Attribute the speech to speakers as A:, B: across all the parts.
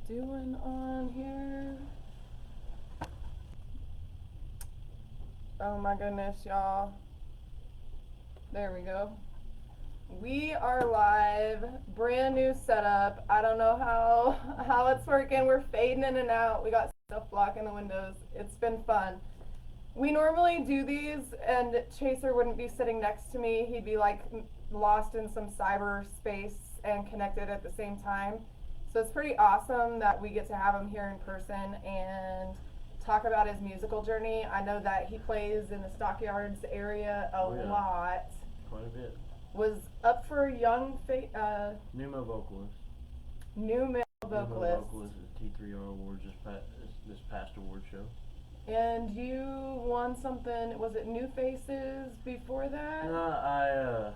A: doing on here? Oh my goodness, y'all. There we go. We are live. Brand new setup. I don't know how it's working. We're fading in and out. We got stuff blocking the windows. It's been fun. We normally do these, and Chaser wouldn't be sitting next to me. He'd be like lost in some cyberspace and connected at the same time. So it's pretty awesome that we get to have him here in person and talk about his musical journey. I know that he plays in the Stockyards area a lot.
B: Quite a bit.
A: Was up for young
B: new male vocalist.
A: New male vocalist.
B: New male vocalist at the T3R Awards this past award show.
A: And you won something. Was it New Faces before that?
B: No,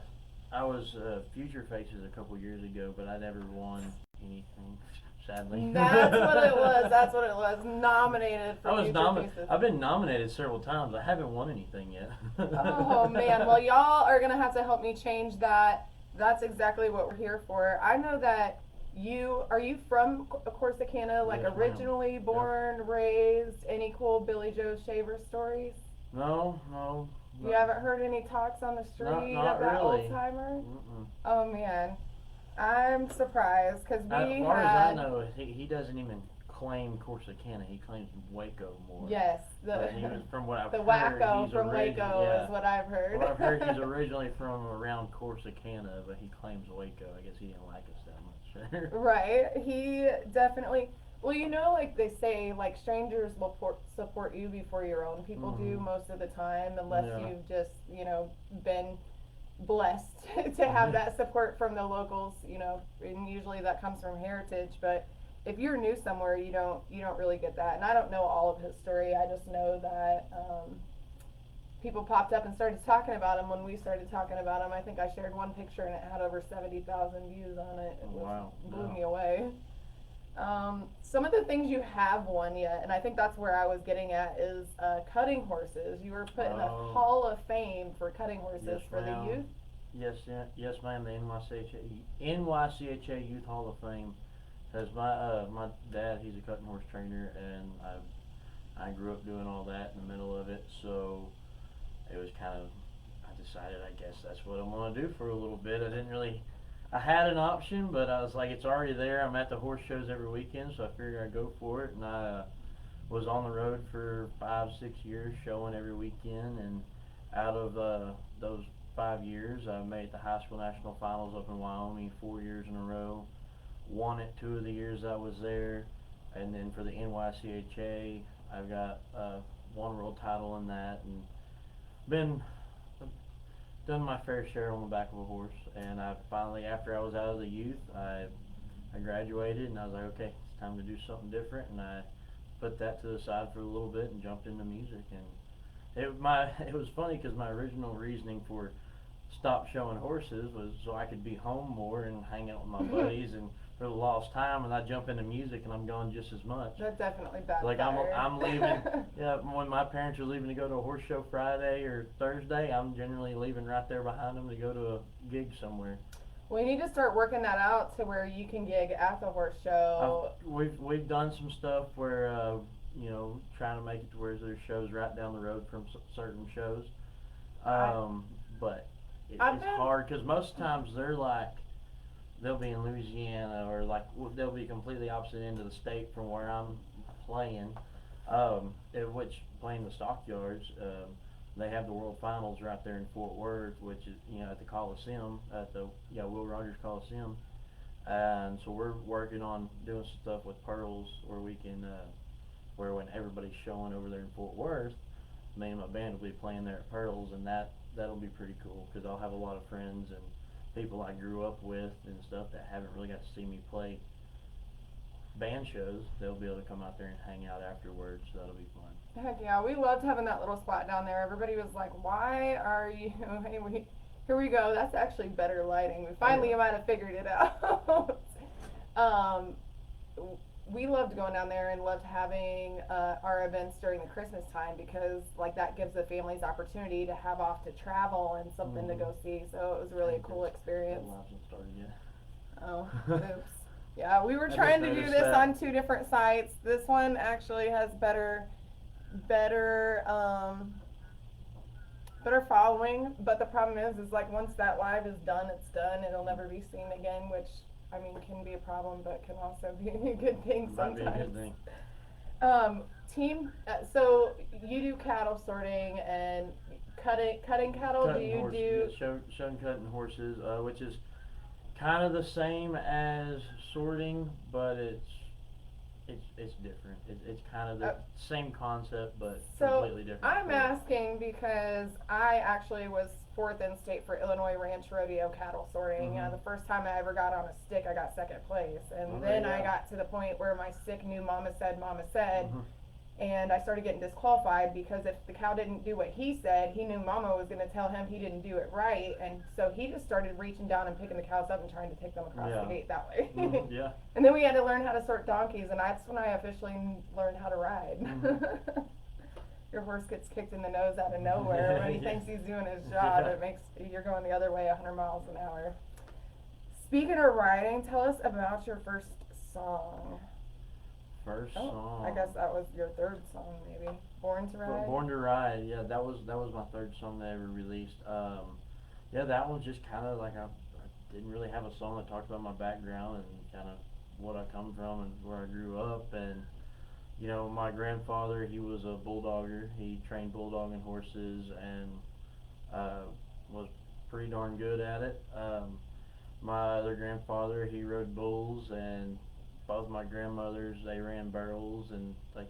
B: I was Future Faces a couple years ago, but I never won anything. Sadly.
A: That's what it was. That's what it was. Nominated for Future Faces.
B: I've been nominated several times. I haven't won anything yet.
A: Oh man. Well, y'all are gonna have to help me change that. That's exactly what we're here for. I know that are you from Corsicana? Like
B: yes,
A: originally
B: ma'am.
A: born,
B: Yep.
A: Raised? Any cool Billy Joe Shaver stories?
B: No.
A: You haven't heard any talks on the street
B: not
A: of that
B: really.
A: old timer?
B: Mm-mm.
A: Oh man, I'm surprised because
B: As far as I know, he doesn't even claim Corsicana. He claims Waco more.
A: Yes,
B: from what I've
A: the
B: heard,
A: wacko from Waco is what I've heard.
B: Well, I've heard he's originally from around Corsicana, but he claims Waco. I guess he didn't like us that much.
A: Right. He definitely. Well, you know, like they say, like strangers will support you before your own people do most of the time, unless you've just, been blessed to have that support from the locals, and usually that comes from heritage. But if you're new somewhere, you don't really get that. And I don't know all of his story. I just know that people popped up and started talking about him when we started talking about him. I think I shared one picture and it had over 70,000 views on it. Blew me away. Some of the things you have won yet, and I think that's where I was getting at, is cutting horses. You were put in the Hall of Fame for cutting horses for the youth.
B: Yes, ma'am. The NYCHA Youth Hall of Fame has my dad. He's a cutting horse trainer, and I grew up doing all that in the middle of it. So it was I decided I guess that's what I'm gonna do for a little bit. I had an option, but I was like, it's already there. I'm at the horse shows every weekend, so I figured I'd go for it. And I was on the road for 5-6 years, showing every weekend. And out of those 5 years, I made the high school national finals up in Wyoming 4 years in a row. Won it 2 of the years I was there. And then for the NYCHA, I've got one world title in that, and done my fair share on the back of a horse. And I finally, after I was out of the youth, I graduated, and I was like, okay, it's time to do something different. And I put that to the side for a little bit and jumped into music. And it was funny because my original reasoning for stop showing horses was so I could be home more and hang out with my buddies and for the lost time. And I jump into music and I'm gone just as much.
A: That definitely backfired.
B: Like I'm leaving. Yeah, when my parents are leaving to go to a horse show Friday or Thursday, I'm generally leaving right there behind them to go to a gig somewhere.
A: We need to start working that out to where you can gig at the horse show.
B: We've done some stuff where trying to make it to where there's shows right down the road from certain shows, but it's hard because most times they'll be in Louisiana or they'll be completely opposite end of the state from where I'm playing, which playing the Stockyards. They have the World Finals right there in Fort Worth, which is at the Coliseum, at the Will Rogers Coliseum, and so we're working on doing some stuff with Pearls where we can where when everybody's showing over there in Fort Worth, me and my band will be playing there at Pearls, and that'll be pretty cool because I'll have a lot of friends and people I grew up with and stuff that haven't really got to see me play band shows. They'll be able to come out there and hang out afterwards, so that'll be fun.
A: Heck yeah, we loved having that little spot down there. Everybody was like, why are you, hey, here we go, that's actually better lighting. You might have figured it out. We loved going down there and loved having our events during the Christmas time because that gives the families opportunity to have off to travel and something to go see. So it was really a cool experience.
B: That hasn't started yet.
A: Oh, oops. Yeah, we were trying to do this on 2 different sites. This one actually has better better following, but the problem is like once that live is done, it's done. It'll never be seen again, which I mean can be a problem, but can also be a good thing sometimes.
B: Might be a good thing.
A: So you do cattle sorting and cutting cattle.
B: Cutting
A: do you
B: horses, do showing cutting horses, which is kind of the same as sorting, but it's different. It's kind of the same concept, but completely different.
A: I'm asking because I actually was 4th in state for Illinois Ranch Rodeo cattle sorting.
B: Mm-hmm.
A: The first time I ever got on a stick, I got 2nd place, and then I got to the point where my stick knew Mama said,
B: Mm-hmm.
A: and I started getting disqualified because if the cow didn't do what he said, he knew Mama was going to tell him he didn't do it right, and so he just started reaching down and picking the cows up and trying to take them across the gate that way.
B: Mm-hmm. Yeah.
A: And then we had to learn how to sort donkeys, and that's when I officially learned how to ride.
B: Mm-hmm.
A: Your horse gets kicked in the nose out of nowhere when he thinks he's doing his job. It makes you're going the other way 100 miles an hour. Speaking of riding, tell us about your first song.
B: First song.
A: I guess that was your 3rd song, maybe. Born to Ride.
B: Born to Ride. Yeah, that was my 3rd song that I ever released. Yeah, that one's just kind of like I didn't really have a song that talked about my background and kind of what I come from and where I grew up. And you know, my grandfather, he was a bulldogger. He trained bulldogging horses and was pretty darn good at it. My other grandfather, he rode bulls, and both my grandmothers, they ran barrels, and we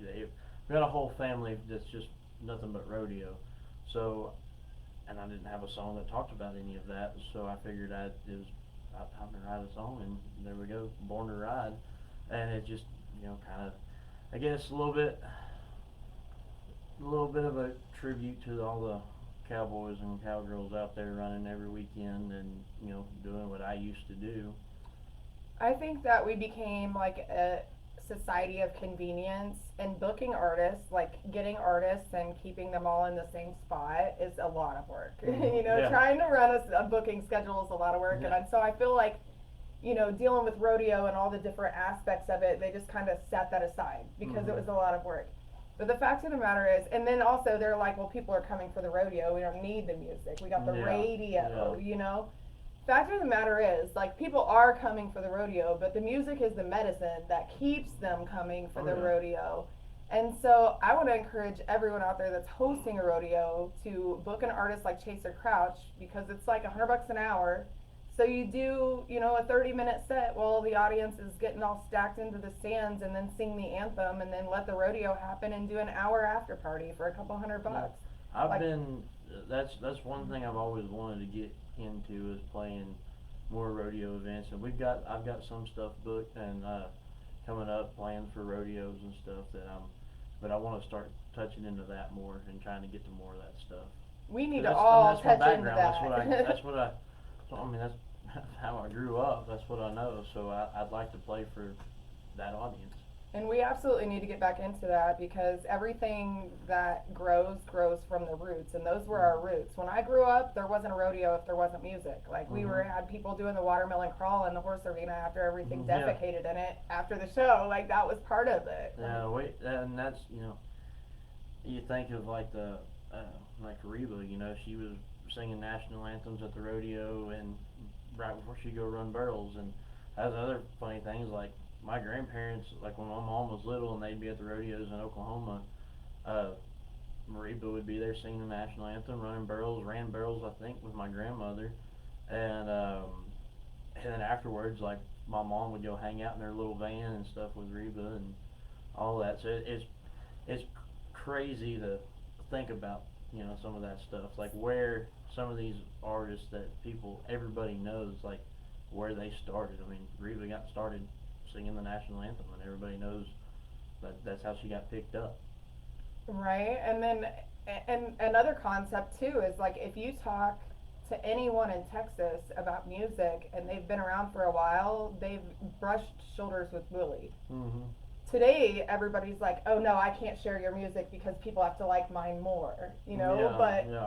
B: got a whole family that's just nothing but rodeo. So, and I didn't have a song that talked about any of that, so I figured it was about time to write a song, and there we go, Born to Ride. And it just, you know, kind of, I guess a little bit of a tribute to all the cowboys and cowgirls out there running every weekend and, you know, doing what I used to do.
A: I think that we became like a society of convenience, and booking artists, like getting artists and keeping them all in the same spot is a lot of work. You know, trying to run a booking schedule is a lot of work. And so I feel like, you know, dealing with rodeo and all the different aspects of it, they just kind of set that aside because it was a lot of work. But the fact of the matter is, and then also they're like, well, people are coming for the rodeo. We don't need the music. We got the radio, you know. Fact of the matter is, like, people are coming for the rodeo, but the music is the medicine that keeps them coming for the rodeo. And so I want to encourage everyone out there that's hosting a rodeo to book an artist like Chaser Crouch, because it's like $100 an hour. So you do, you know, a 30-minute set while the audience is getting all stacked into the stands, and then sing the anthem, and then let the rodeo happen and do an hour after party for a couple $100.
B: That's one thing I've always wanted to get into, is playing more rodeo events, and I've got some stuff booked and coming up, playing for rodeos and stuff but I want to start touching into that more and trying to get to more of that stuff.
A: We need to all touch into that.
B: That's how I grew up. That's what I know. So I'd like to play for that audience.
A: And we absolutely need to get back into that, because everything that grows from the roots, and those were our roots. When I grew up, there wasn't a rodeo if there wasn't music. Like, we had people doing the watermelon crawl in the horse arena after everything defecated in it after the show. Like, that was part of it.
B: Yeah, and that's, you know, you think of like like Reba, you know, she was singing national anthems at the rodeo and right before she'd go run barrels. And that's other funny things, like my grandparents, like when my mom was little and they'd be at the rodeos in Oklahoma, Reba would be there singing the national anthem, running barrels, ran barrels, I think, with my grandmother. And then afterwards, like, my mom would go hang out in their little van and stuff with Reba and all that. So it's crazy to think about, you know, some of that stuff, like where some of these artists that everybody knows, like where they started. I mean, Reba got started singing the national anthem, and everybody knows that's how she got picked up.
A: Right, and then another concept too is, like, if you talk to anyone in Texas about music and they've been around for a while, they've brushed shoulders with Willie. Today, everybody's like, oh no, I can't share your music because people have to like mine more, you know.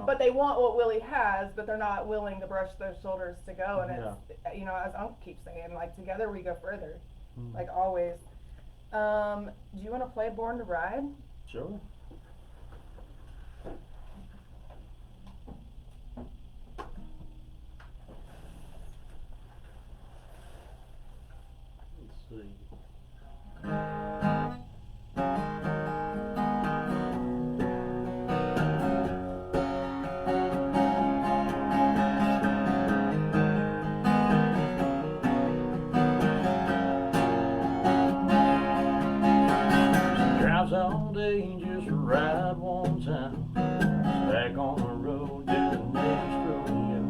A: But they want what Willie has, but they're not willing to brush those shoulders to go. And it's, you know, as Uncle keeps saying, like, together we go further. like always. Do you want to play Born to Ride?
B: Sure. Let's see. Drives all day just to ride one time. Back on the road to the next rodeo.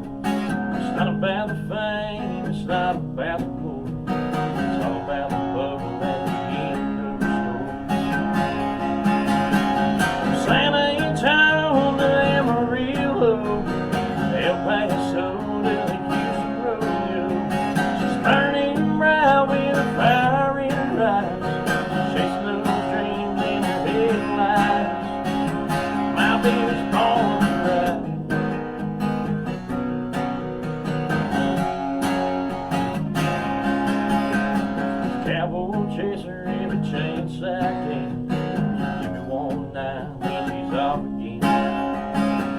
B: It's not about the fame, it's not about the glory. It's all about the bubble at the end of the story. San Antonio to Amarillo, El Paso to the Houston rodeo. She's burning bright with a fire in her eyes, chasing those dreams in her headlights. My baby's born to ride. Cowboy chaser in a chain sack and give me one now, then she's off again.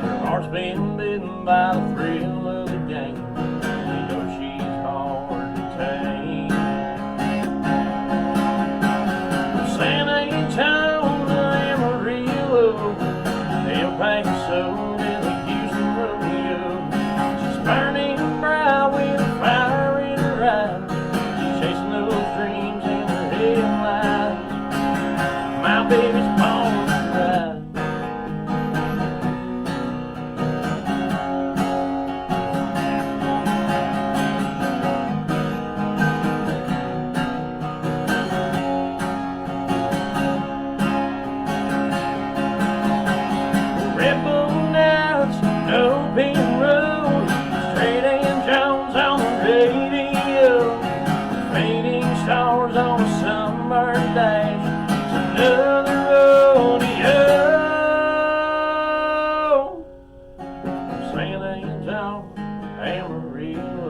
B: Her heart's been bitten by the thrill of the game. You know she's hard to tame. San Antonio to Amarillo, El Paso to the Houston rodeo. She's burning bright with a fire in her eyes. She's chasing those dreams in her headlights. My baby's born to ride. Red Bull Nights, open road, straight and Jones on the radio, fading stars on a sunburned dash. It's another rodeo. San Antonio, Amarillo,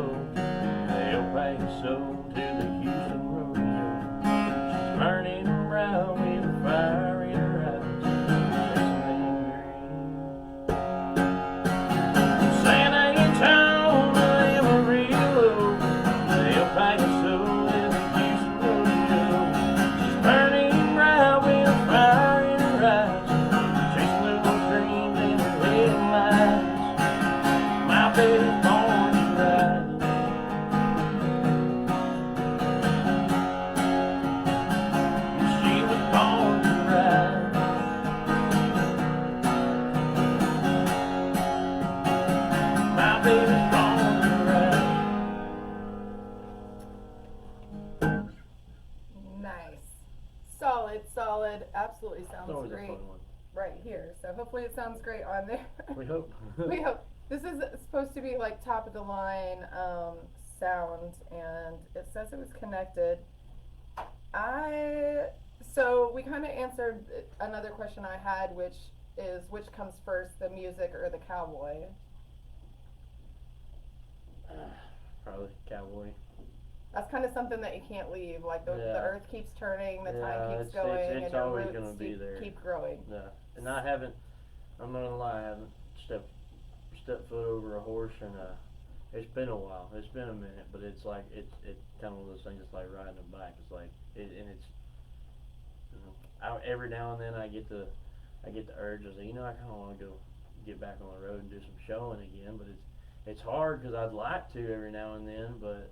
B: El Paso to the Houston rodeo. She's burning bright with a fire in her eyes, chasing them dreams. San Antonio, Amarillo, El Paso to the Houston rodeo. She's burning bright with a fire in her eyes, chasing those dreams in her headlights. My baby's born to ride. She was born to ride. My baby's born to ride.
A: Nice. Solid. Absolutely sounds
B: It's always a
A: great
B: fun one.
A: right here. So hopefully it sounds great on there.
B: We hope.
A: We hope. This is supposed to be like top of the line sound, and it says it was connected. So we kind of answered another question I had, which is which comes first, the music or the cowboy?
B: Probably cowboy.
A: That's kind of something that you can't leave. Like the
B: Yeah.
A: earth keeps turning, the time
B: Yeah,
A: keeps
B: it's
A: going,
B: it's
A: and your
B: always
A: roots
B: gonna be there.
A: keep growing.
B: Yeah, and I haven't. I'm not gonna lie. I haven't stepped foot over a horse, and it's been a while. It's been a minute, but it's like it's kind of one of those things. It's like riding a bike. It's like and it's. You know, every now and then I get the urge. I say, I kind of want to go get back on the road and do some showing again, but it's hard because I'd like to every now and then, but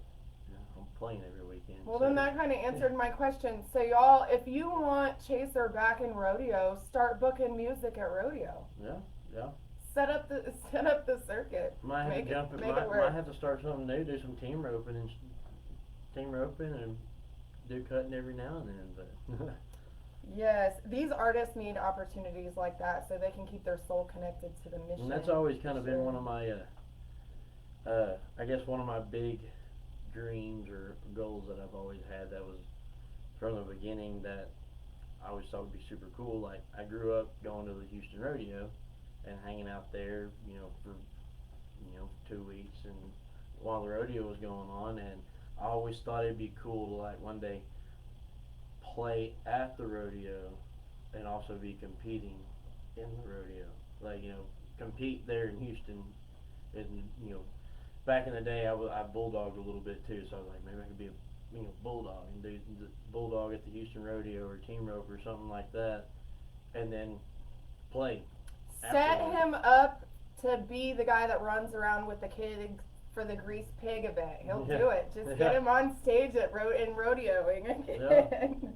B: I'm playing every weekend.
A: Well,
B: so.
A: then that kind of answered my question. So y'all, if you want Chaser back in rodeo, start booking music at rodeo.
B: Yeah.
A: Set up the circuit.
B: Might have to jump it. Might have to start something new. Do some team roping and do cutting every now and then. But
A: Yes, these artists need opportunities like that so they can keep their soul connected to the mission.
B: and that's always kind of been one of my, I guess one of my big dreams or goals that I've always had. That was from the beginning that I always thought would be super cool. Like I grew up going to the Houston Rodeo and hanging out there, for 2 weeks and while the rodeo was going on, and I always thought it'd be cool to like one day play at the rodeo and also be competing in the rodeo. Like, compete there in Houston, and back in the day, I bulldogged a little bit too, so I was like, maybe I could be a bulldog and do the bulldog at the Houston rodeo or team rope or something like that, and then play.
A: Set him up to be the guy that runs around with the kid for the grease pig event. He'll do it. Just get him on stage at rodeoing again.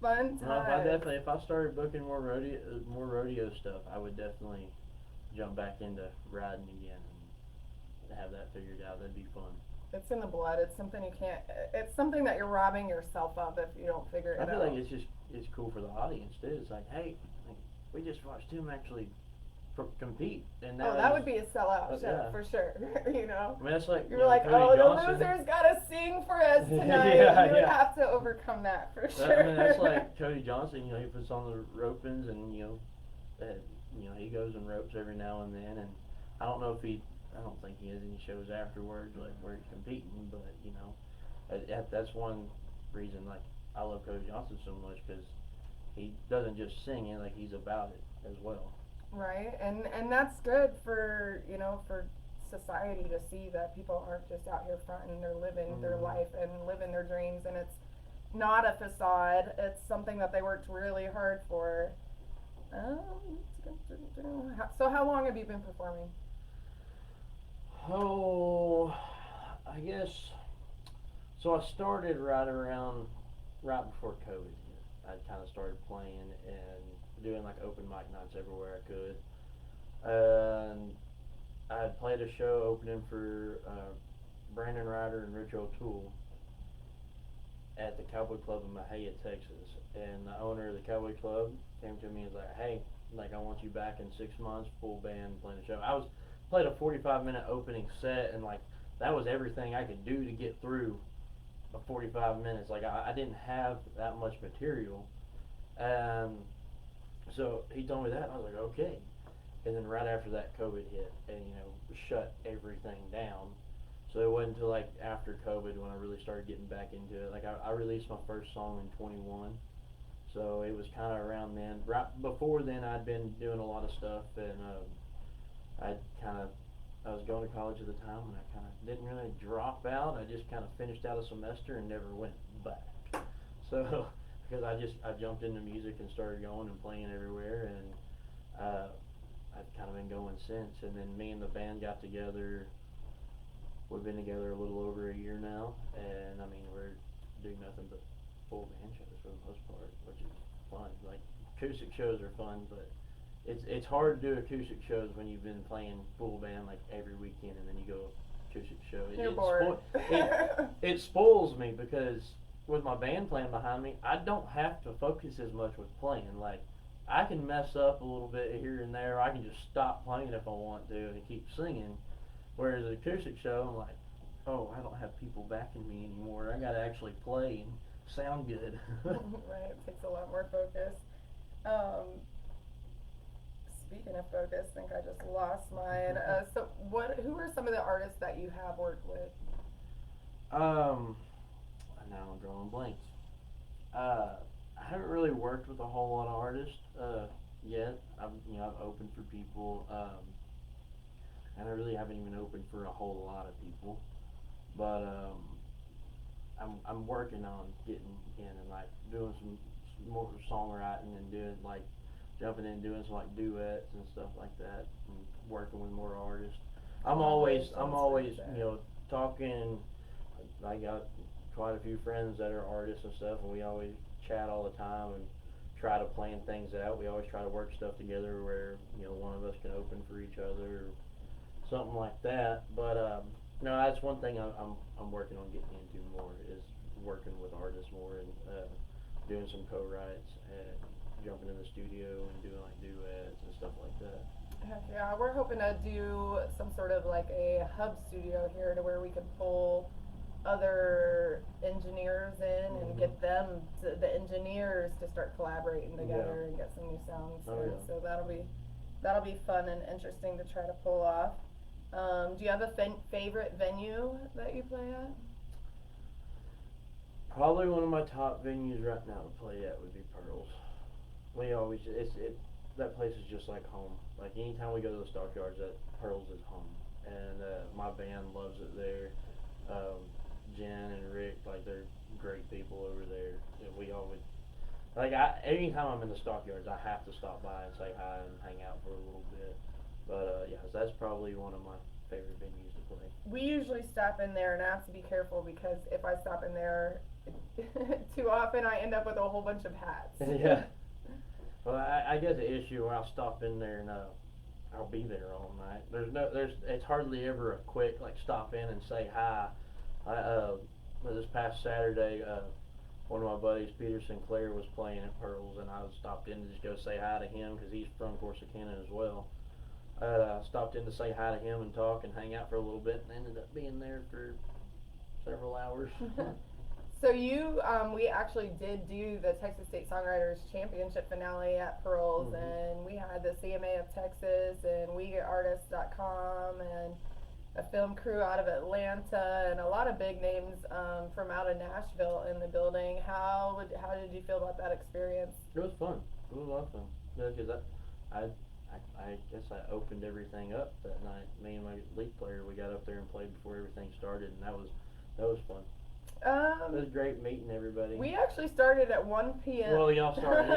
A: Fun time.
B: If I started booking more rodeo stuff, I would definitely jump back into riding again and have that figured out. That'd be fun.
A: It's in the blood. It's something you can't. It's something that you're robbing yourself of if you don't figure it out.
B: I feel like it's cool for the audience too. It's like, hey, we just watched him actually compete, and
A: that would be a sellout show for sure.
B: I mean, that's like
A: you're like,
B: Cody
A: the
B: Johnson.
A: Losers gotta sing for us tonight. You would have to overcome that for sure.
B: I mean, that's like Cody Johnson. He puts on the ropings, and he goes and ropes every now and then. And I don't think he has any shows afterwards, like where he's competing. But that's one reason like I love Cody Johnson so much, because he doesn't just sing it, like he's about it as well.
A: Right, and that's good for for society to see that people aren't just out here fronting. They're living their life and living their dreams, and it's not a facade. It's something that they worked really hard for. So how long have you been performing?
B: Oh, I guess. So I started right before COVID hit. I kind of started playing and doing like open mic nights everywhere I could. And I had played a show opening for Brandon Ryder and Rich O'Toole at the Cowboy Club in Mahia, Texas. And the owner of the Cowboy Club came to me and was like, hey, I want you back in 6 months, full band, playing a show. I played a 45-minute opening set, and that was everything I could do to get through 45 minutes. I didn't have that much material. So he told me that, and I was like, okay. And then right after that, COVID hit and, shut everything down. So it wasn't until after COVID when I really started getting back into it. I released my first song in 21. So it was kind of around then. Right before then, I'd been doing a lot of stuff, and I was going to college at the time, and I kind of didn't really drop out. I just kind of finished out a semester and never went back. So because I jumped into music and started going and playing everywhere, and I've kind of been going since. And then me and the band got together. We've been together a little over a year now, and I mean we're doing nothing but full band shows for the most part, which is fun. Acoustic shows are fun, but it's hard to do acoustic shows when you've been playing full band every weekend, and then you go acoustic show.
A: You're bored.
B: It spoils me, because with my band playing behind me, I don't have to focus as much with playing. I can mess up a little bit here and there. I can just stop playing if I want to and keep singing. Whereas an acoustic show, I'm like, oh, I don't have people backing me anymore. I got to actually play and sound good.
A: Right, it takes a lot more focus. Speaking of focus, I think I just lost mine. So who are some of the artists that you have worked with?
B: Now I'm drawing blanks. I haven't really worked with a whole lot of artists yet. I've opened for people, and I really haven't even opened for a whole lot of people. But I'm working on getting in and doing some more songwriting and doing jumping in and doing some duets and stuff like that, and working with more artists. I'm always talking. I got quite a few friends that are artists and stuff, and we always chat all the time and try to plan things out. We always try to work stuff together where one of us can open for each other or something like that. But no, that's one thing I'm working on getting into more, is working with artists more and doing some co-writes and jumping in the studio and doing duets and stuff like that.
A: Heck yeah, we're hoping to do some sort of a hub studio here to where we could pull other engineers in and get the engineers to start collaborating together and get some new sounds. So that'll be fun and interesting to try to pull off. Do you have a favorite venue that you play
B: Probably one of my top venues right now to play at would be Pearls. We always that place is just like home. Like anytime we go to the Stockyards, that Pearls is home, and my band loves it there. Jen and Rick, like they're great people over there. And we always anytime I'm in the Stockyards, I have to stop by and say hi and hang out for a little bit. But yeah, that's probably one of my favorite venues to play.
A: We usually stop in there, and I have to be careful because if I stop in there too often, I end up with a whole bunch of hats.
B: Yeah. Well, I get the issue when I'll stop in there and I'll be there all night. It's hardly ever a quick like stop in and say hi. This past Saturday, one of my buddies, Peter Sinclair, was playing at Pearls, and I stopped in to just go say hi to him because he's from Corsicana as well. Stopped in to say hi to him and talk and hang out for a little bit, and ended up being there for several hours.
A: So we actually did do the Texas State Songwriters Championship finale at Pearls, and we had the CMA of Texas and WeGetArtists.com and a film crew out of Atlanta and a lot of big names from out of Nashville in the building. How did you feel about that experience?
B: It was fun. It was a lot of fun. Because I guess I opened everything up that night. Me and my lead player, we got up there and played before everything started, and that was fun. It was great meeting everybody.
A: We actually started at 1 p.m.
B: Well, y'all started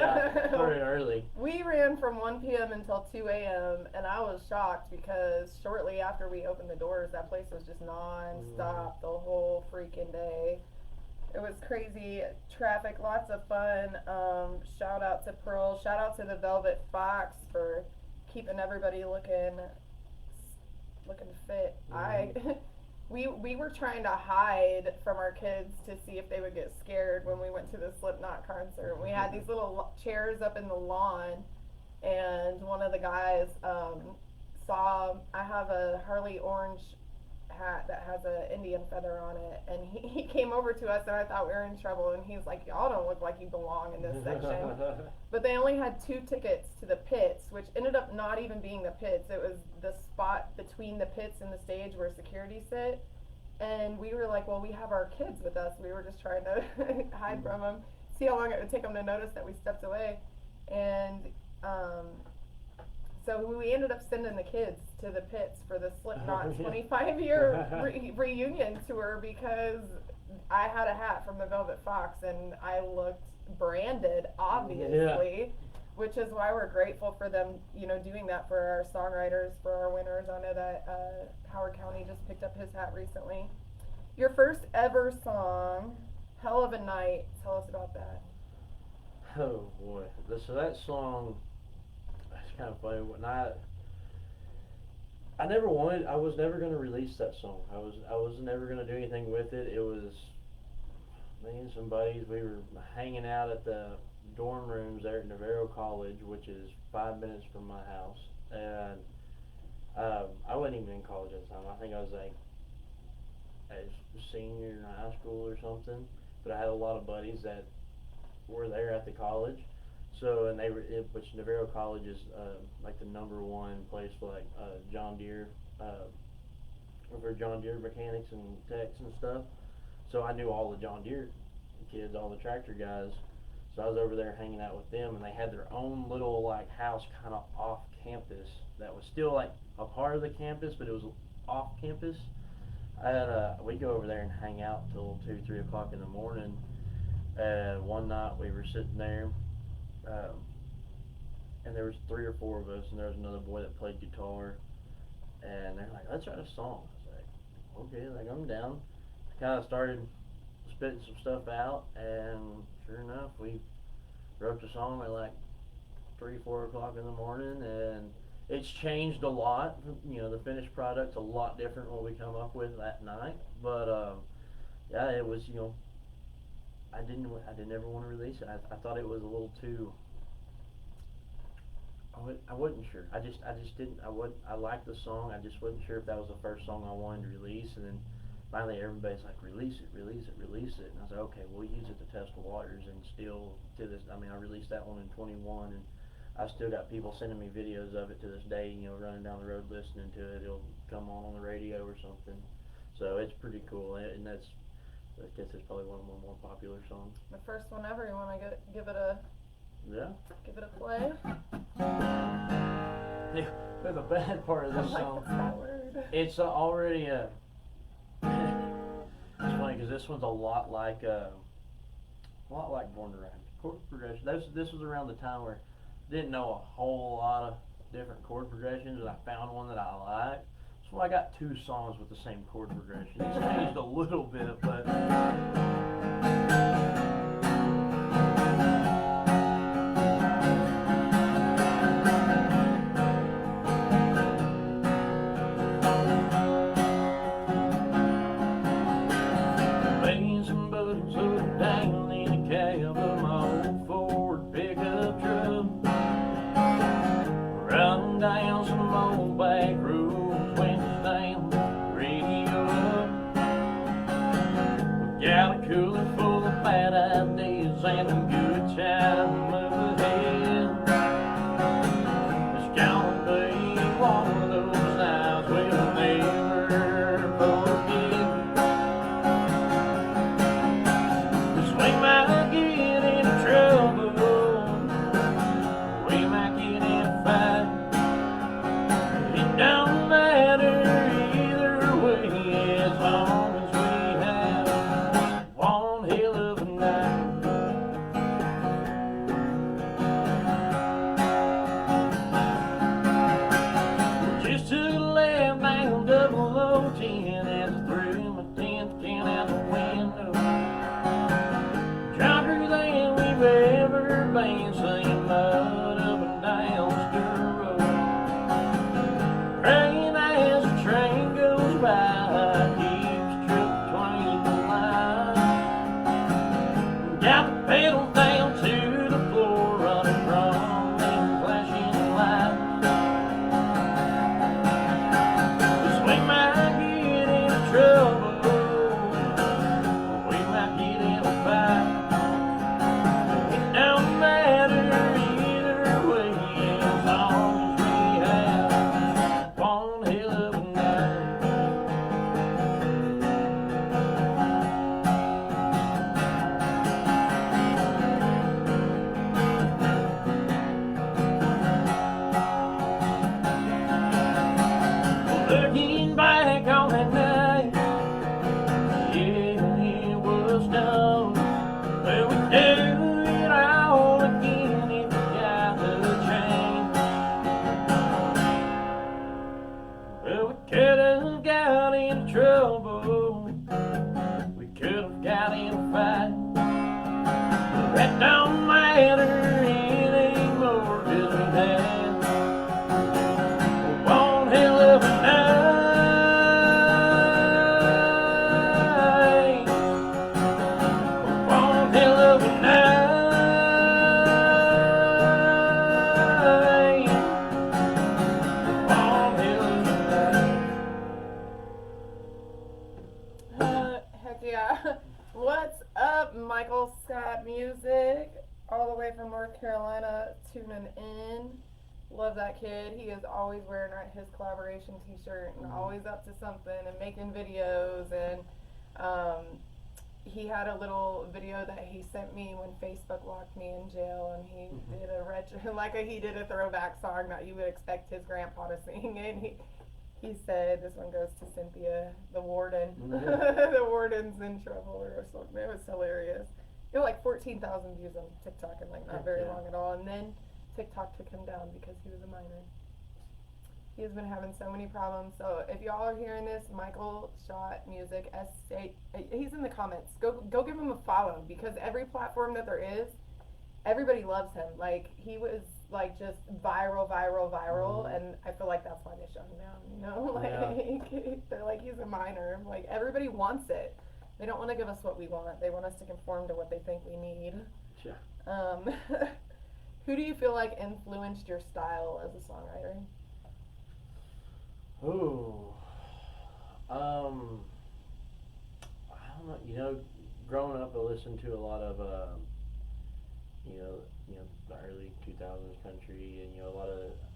B: early.
A: We ran from 1 p.m. until 2 a.m. and I was shocked because shortly after we opened the doors, that place was just non-stop the whole freaking day. It was crazy. Traffic, lots of fun. Shout out to Pearl. Shout out to the Velvet Fox for keeping everybody looking fit. We were trying to hide from our kids to see if they would get scared when we went to the Slipknot concert. We had these little chairs up in the lawn, and one of the guys saw I have a Harley orange hat that has an Indian feather on it, and he came over to us, and I thought we were in trouble, and he was like, y'all don't look like you belong in this section. But they only had 2 tickets to the pits, which ended up not even being the pits. It was the spot between the pits and the stage where security sit, and we were like, well, we have our kids with us. We were just trying to hide from them, see how long it would take them to notice that we stepped away. And so we ended up sending the kids to the pits for the Slipknot 25-year reunion tour because I had a hat from the Velvet Fox and I looked branded, obviously, which is why we're grateful for them, doing that for our songwriters, for our winners. I know that Howard County just picked up his hat recently. Your first ever song, Hell of a Night. Tell us about that.
B: Oh boy, so that song. It's kind of funny. When I was never going to release that song. I was never going to do anything with it. It was me and some buddies. We were hanging out at the dorm rooms there at Navarro College, which is 5 minutes from my house. And I wasn't even in college at the time. I think I was like a senior in high school or something. But I had a lot of buddies that were there at the college. So, and which Navarro College is like the #1 place for like John Deere, for John Deere mechanics and techs and stuff. So I knew all the John Deere kids, all the tractor guys. So I was over there hanging out with them, and they had their own little like house kind of off campus that was still like a part of the campus, but it was off campus. And we go over there and hang out till 2, 3 o'clock in the morning. And one night we were sitting there. And there was 3 or 4 of us, and there was another boy that played guitar, and they're like, let's write a song. I was like, okay, like I'm down. I kind of started spitting some stuff out, and sure enough, we wrote the song at like 3, 4 o'clock in the morning, and it's changed a lot. The finished product's a lot different what we come up with that night, but yeah, it was, I didn't ever want to release it. I thought it was a little too. I wasn't sure. I just didn't. I liked the song. I just wasn't sure if that was the first song I wanted to release. And then finally, everybody's like, release it. And I was like, okay, we'll use it to test the waters. And still to this, I released that one in 21, and I still got people sending me videos of it to this day. Running down the road listening to it. It'll come on the radio or something. So it's pretty cool, and that's I guess it's probably one of my more popular songs.
A: The first one ever. You want to give it a play?
B: Yeah, the bad part of this song.
A: That word.
B: It's already a. It's funny because this one's a lot like Born to Rhyme. Chord progression. This was around the time where I didn't know a whole lot of different chord progressions, and I found one that I liked. So I got 2 songs with the same chord progression. It's changed a little bit, but. Down some old back roads, windows down, radio up. We got a cooler full of bad ideas and a good time ahead. It's gonna be one of those nights we'll never forget. 'Cause we might get in trouble, we might get in a fight. Don't matter either way, as long as we have one hell of a night. Just to the left down 0010 as I threw my 10th can out the window. Drunker than we've ever been, singing mud up and down Stir Road. Praying as the train goes by, keeps trip between the lines. Got the pedal down to the floor, running from them flashing lights. 'Cause we might get in trouble, we might get in a fight. It don't matter either way, as long as we have one hell of a night. Looking back on that night, yeah, it was dumb, but we do it all again if we got the change. Well, we could have got in trouble, we could have got in a fight, but that don't matter anymore, 'cause we had one hell of a night, one hell of a night, one hell of a night.
A: Heck yeah. What's up, Michael Scott Music? All the way from North Carolina, tuning in. Love that kid. He is always wearing his collaboration t-shirt and always up to something and making videos. And he had a little video that he sent me when Facebook locked me in jail, and he did he did a throwback song that you would expect his grandpa to sing. And he said, this one goes to Cynthia, the warden. The warden's in trouble or something. It was hilarious. It was like 14,000 views on TikTok and like not very long at all. And then TikTok took him down because he was a minor. He has been having so many problems. So if y'all are hearing this, Michael Shot Music, he's in the comments. Go give him a follow, because every platform that there is, everybody loves him. Like, he was like just viral, and I feel like that's why they shut him down, you know? Like, they're like, he's a minor. Like, everybody wants it. They don't want to give us what we want. They want us to conform to what they think we need.
B: Sure.
A: Who do you feel like influenced your style as a songwriter?
B: Ooh. I don't know. You know, growing up, I listened to a lot of, you know, the early 2000s country, and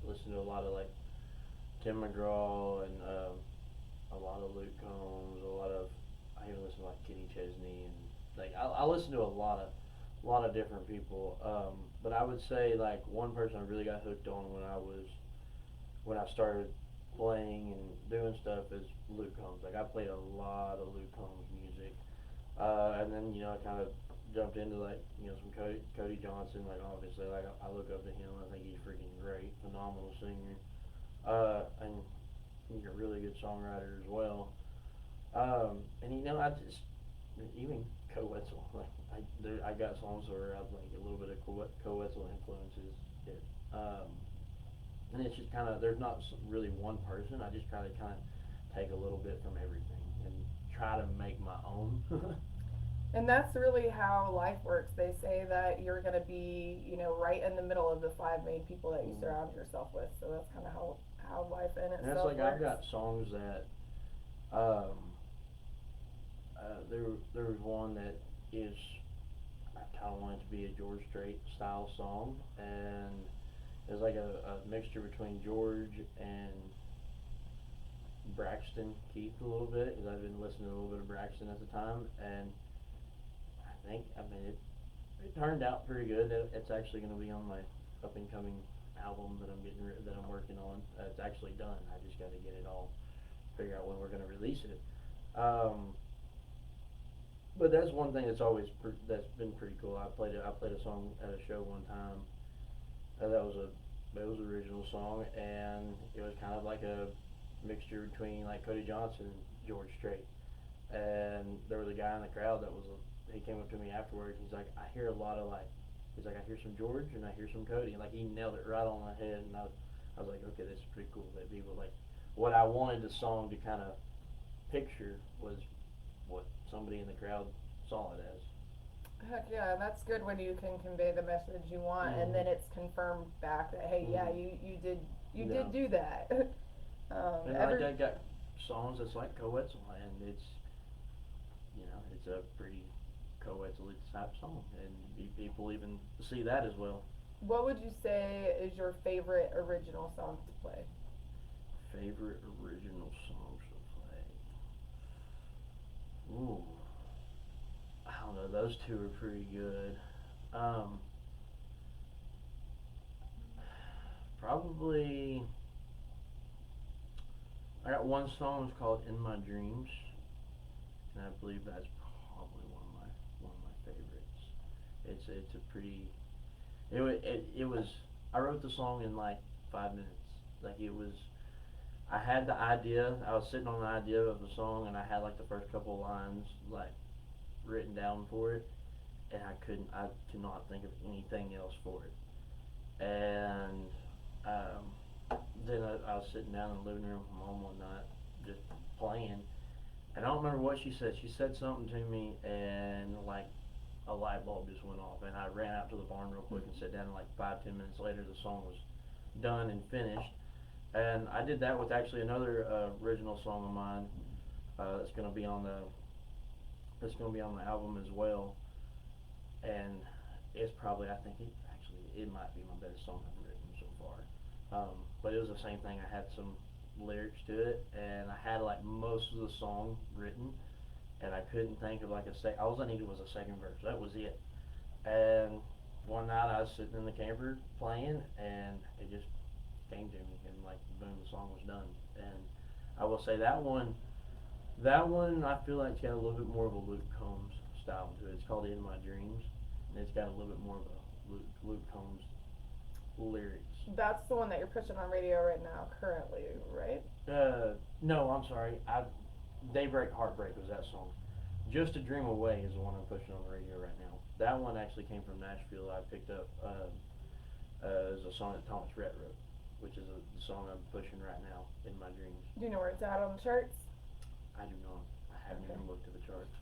B: listened to a lot of like Tim McGraw and a lot of Luke Combs, a lot of even listen to like Kenny Chesney and like I listen to a lot of different people. But I would say like one person I really got hooked on when I started playing and doing stuff is Luke Combs. Like I played a lot of Luke Combs music, and then I kind of jumped into like some Cody Johnson. Like obviously, like I look up to him. I think he's freaking great, phenomenal singer, and he's a really good songwriter as well. And I just even Co Wetzel. Like I got songs where I like a little bit of Co Wetzel influences. It, and it's just kind of there's not really one person. I just kind of take a little bit from everything and try to make my own.
A: And that's really how life works. They say that you're going to be, right in the middle of the five main people that you surround yourself with. So that's kind of how life in itself
B: and it's like
A: works.
B: I've got songs that, um, there was one that is, I kind of wanted to be a George Strait style song, and it was like a mixture between George and Braxton Keith a little bit, because I've been listening to a little bit of Braxton at the time, and I mean, it turned out pretty good. It's actually going to be on my up and coming album that I'm working on. It's actually done. I just got to get it all, figure out when we're going to release it. But that's one thing that's been pretty cool. I played a song at a show one time. That was an original song, and it was kind of like a mixture between like Cody Johnson and George Strait. And there was a guy in the crowd he came up to me afterwards. He's like, I hear a lot of he's like, I hear some George and I hear some Cody. And like he nailed it right on the head. And I was like, okay, this is pretty cool that people like what I wanted the song to kind of picture was what somebody in the crowd saw it as.
A: Heck yeah, that's good when you can convey the message you want, and then it's confirmed back that hey, yeah, you did do that.
B: And I got songs that's like Co Wetzel, and it's a pretty Co Wetzel type song, and people even see that as well.
A: What would you say is your favorite original song to play?
B: Favorite original songs to play? Ooh. I don't know, those two are pretty good. Probably I got one song that's called In My Dreams, and I believe that's probably one of my favorites. It's a pretty it was I wrote the song in like 5 minutes. Like it was I had the idea. I was sitting on the idea of the song, and I had like the first couple of lines like written down for it, and I could not think of anything else for it. And then I was sitting down in the living room with Mom one night, just playing, and I don't remember what she said. She said something to me, and like a light bulb just went off, and I ran out to the barn real quick and sat down. And like 5-10 minutes later, the song was done and finished. And I did that with actually another original song of mine that's going to be on the album as well. And it's probably it might be my best song I've written so far. But it was the same thing. I had some lyrics to it, and I had like most of the song written, and I couldn't think of like all I needed was a second verse. That was it. And one night I was sitting in the camper playing, and it just came to me, and like boom, the song was done. And I will say that one I feel like it's got a little bit more of a Luke Combs style to it. It's called In My Dreams, and it's got a little bit more of a Luke Combs lyrics.
A: That's the one that you're pushing on radio right now, currently, right?
B: No, I'm sorry. Daybreak Heartbreak was that song. Just a Dream Away is the one I'm pushing on the radio right now. That one actually came from Nashville. I picked up as a song that Thomas Rhett wrote, which is the song I'm pushing right now, In My Dreams.
A: Do you know where it's at on the charts?
B: I do not. I haven't even looked at the charts.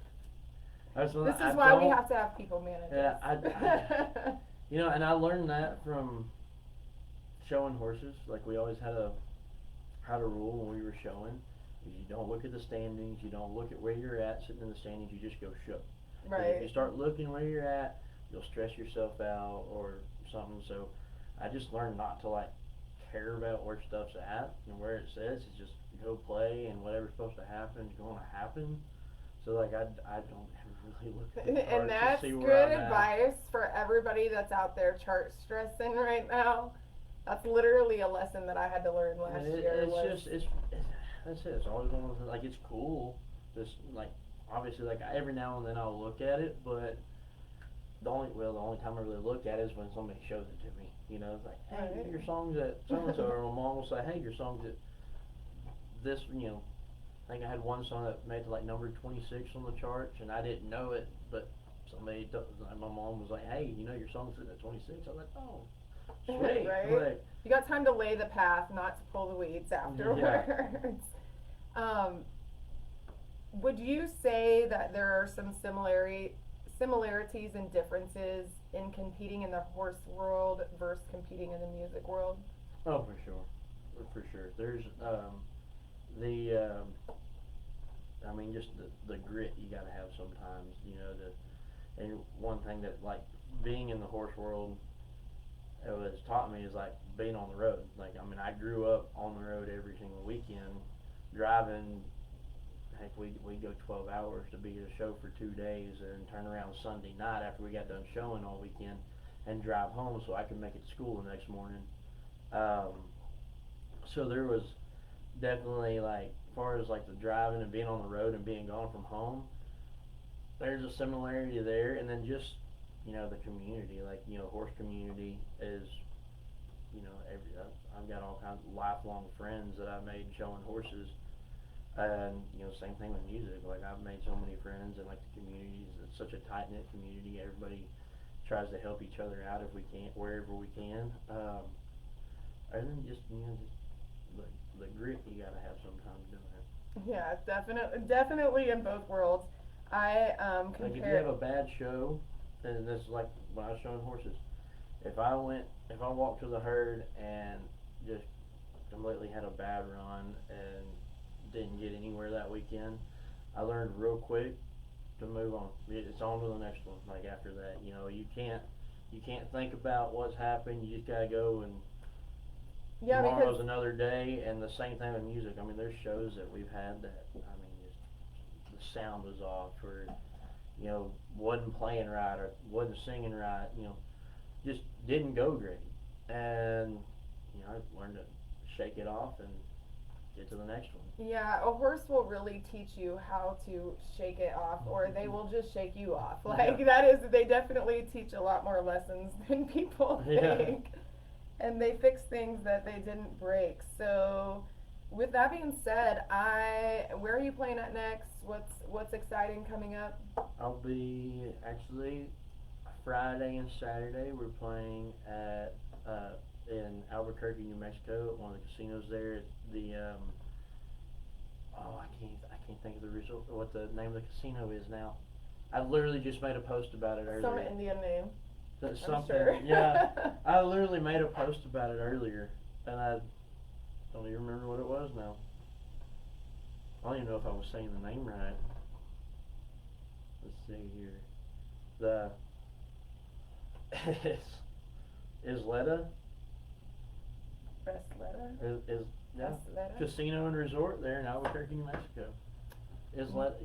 A: This is why we have to have people manage
B: us. And I learned that from showing horses. Like we always had a rule when we were showing. You don't look at the standings. You don't look at where you're at sitting in the standings. You just go show.
A: Right.
B: If you start looking where you're at, you'll stress yourself out or something. So I just learned not to like care about where stuff's at and where it says. It's just go play, and whatever's supposed to happen is going to happen. So like I don't ever really look at the charts
A: And that's
B: to see where
A: good
B: I'm
A: advice for everybody that's out there chart stressing right now. That's literally a lesson that I had to learn last year.
B: That's it. It's always one of those, like it's cool. Just like obviously like every now and then I'll look at it, but the only time I really look at it is when somebody shows it to me. You know, it's like, hey,
A: Right.
B: your song's at so and so, or my mom will say, hey, your song's at this. You know, I think I had one song that made it like number 26 on the charts, and I didn't know it, but like my mom was like, hey, you know, your song's sitting at 26. I was like, oh, sweet.
A: Right?
B: Like,
A: You got time to lay the path, not to pull the weeds afterwards.
B: Yeah.
A: um, would you say that there are some similarities and differences in competing in the horse world versus competing in the music world?
B: Oh, for sure. There's the I mean, just the grit you gotta have sometimes. You know, and one thing that like being in the horse world has taught me is like being on the road. Like I mean, I grew up on the road every single weekend, driving. Heck, we'd go 12 hours to be at a show for 2 days and turn around Sunday night after we got done showing all weekend and drive home so I could make it to school the next morning. Um, so there was definitely like, as far as like the driving and being on the road and being gone from home, there's a similarity there. And then just, you know, the community, like, you know, horse community is, you know, I've got all kinds of lifelong friends that I've made showing horses. And, you know, same thing with music. Like, I've made so many friends, and like the communities, it's such a tight knit community. Everybody tries to help each other out if we can, wherever we can. Other than just, you know, just the grit you gotta have sometimes doing it.
A: Yeah, definitely in both worlds. I
B: Like if you have a bad show, and this is like when I was showing horses. If I walked to the herd and just completely had a bad run and didn't get anywhere that weekend, I learned real quick to move on. It's on to the next one. Like after that, you know, you can't think about what's happened. You just gotta go and tomorrow's another day. And the same thing with music. I mean, there's shows that we've had that I mean, just the sound was off, or you know, wasn't playing right, or wasn't singing right. You know, just didn't go great. And you know, I learned to shake it off and get to the next one.
A: Yeah, a horse will really teach you how to shake it off, or they will just shake you off. Like they definitely teach a lot more lessons than people think. And they fix things that they didn't break. So with that being said, where are you playing at next? What's exciting coming up?
B: I'll be actually Friday and Saturday. We're playing at in Albuquerque, New Mexico, at one of the casinos there. At the I can't think of the resort, what the name of the casino is now. I literally just made a post about it earlier.
A: Some Indian name.
B: That's something.
A: Sure.
B: Yeah, I literally made a post about it earlier, and I don't even remember what it was now. I don't even know if I was saying the name right. Let's see here. The Isleta.
A: Isleta?
B: Yeah.
A: Isleta?
B: Casino and resort there in Albuquerque, New Mexico. Isleta.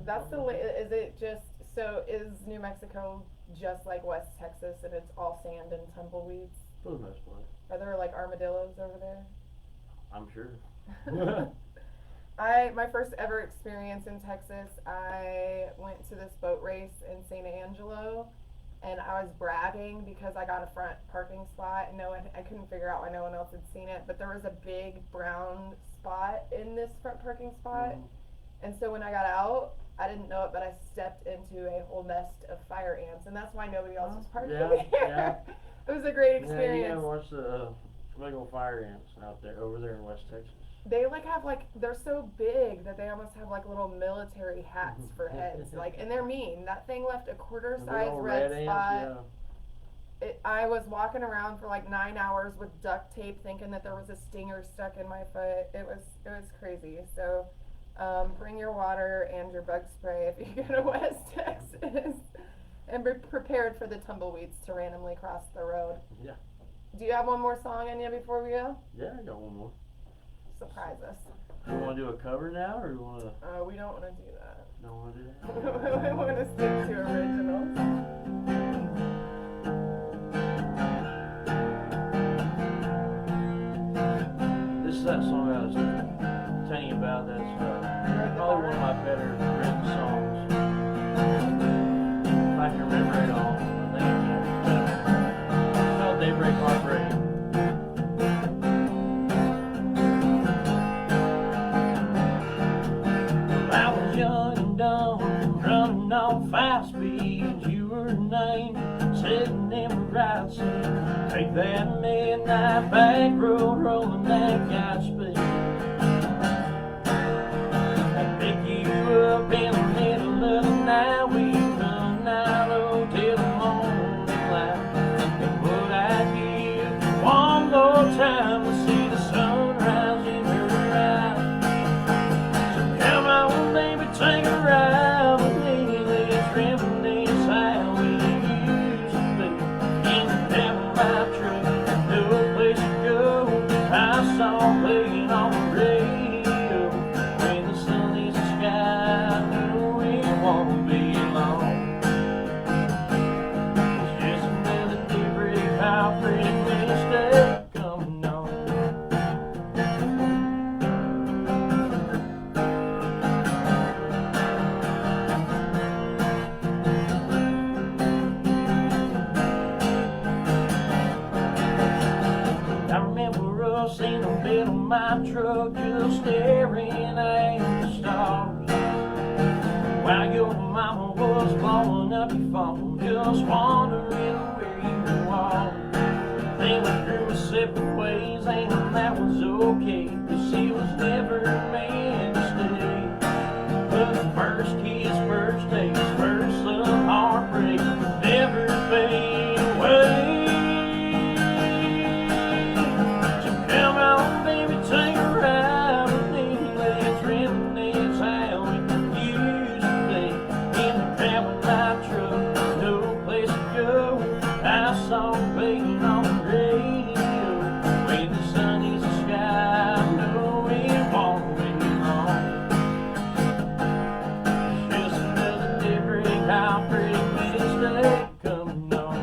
A: That's is it just, so is New Mexico just like West Texas and it's all sand and tumbleweeds?
B: For the most part.
A: Are there like armadillos over there?
B: I'm sure.
A: My first ever experience in Texas, I went to this boat race in San Angelo, and I was bragging because I got a front parking spot, and I couldn't figure out why no one else had seen it, but there was a big brown spot in this front parking spot, and so when I got out, I didn't know it, but I stepped into a whole nest of fire ants, and that's why nobody else was parking there.
B: Yeah.
A: It was a great experience.
B: Yeah, you gotta watch the big old fire ants out there, over there in West Texas.
A: They they're so big that they almost have like little military hats for heads, and they're mean. That thing left a quarter-size red spot.
B: Yeah.
A: I was walking around for like 9 hours with duct tape, thinking that there was a stinger stuck in my foot. It was crazy. So, bring your water and your bug spray if you go to West Texas, and be prepared for the tumbleweeds to randomly cross the road.
B: Yeah.
A: Do you have one more song in you before we go?
B: Yeah, I got one more.
A: Surprise us.
B: You want to do a cover now, or you want to?
A: We don't want to do that.
B: Don't want to do that?
A: We want to stick to originals.
B: This is that song I was telling you about. That's probably one of my better written songs. If I can remember it all. I think it's called Daybreak Heartbreak. I was young and dumb, running on fast speeds. You were a name, sitting in the right seat. Take that midnight back road, rolling that Godspeed. I'd pick you up in the middle of the night. We'd run out till the morning light. And would I give one more time to see the sunrise in her eyes? So come on, baby, take a ride with me. Let's reminisce how we used to be. In the cab of my truck, no place to go. I saw playing on the radio. When the sun hits the sky, I know it won't be long. It's just another daybreak, heartbreak mistake coming on. I remember us in the middle of my truck, just staring at the stars, while your mama was blowing up your phone, just wondering where you are. Then we grew separate ways, and that was okay, 'cause she was never meant to stay. But the first kiss, first taste, first love, heartbreak, never fade away. Come on, baby, take a ride with me. Let's reminisce how it used to be. In the cab of my truck, no place to go. I saw playing on the radio. When the sun hits the sky, I know it won't be long. It's just another daybreak, heartbreak mistake coming on.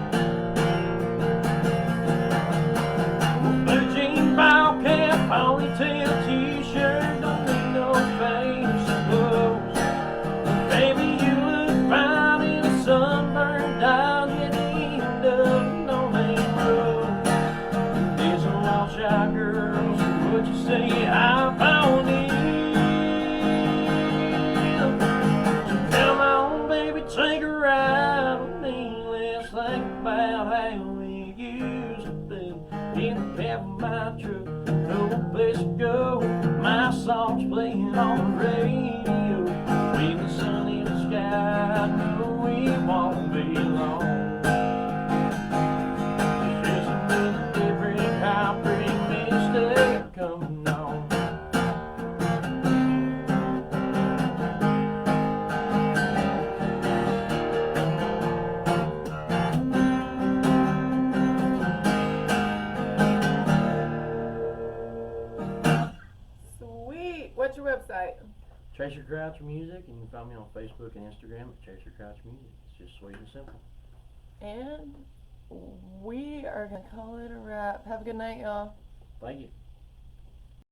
B: Blue jean, ball cap, ponytail, t-shirt, don't need no fancy clothes. Baby, you look fine in a sunburned dial at the end of no name road. These are all shy girls, would you say I found it? Come on, baby, take a ride with me. Let's think about how we used to be. In the cab of my truck, no place to go. My songs playing on the radio. When the sun in the sky, I know it won't be long. It's just another daybreak, heartbreak mistake coming on.
A: Sweet. What's your website?
B: Tracer Crouch Music, and you can find me on Facebook and Instagram at Tracer Crouch Music. It's just sweet and simple.
A: And we are going to call it a wrap. Have a good night, y'all.
B: Thank you.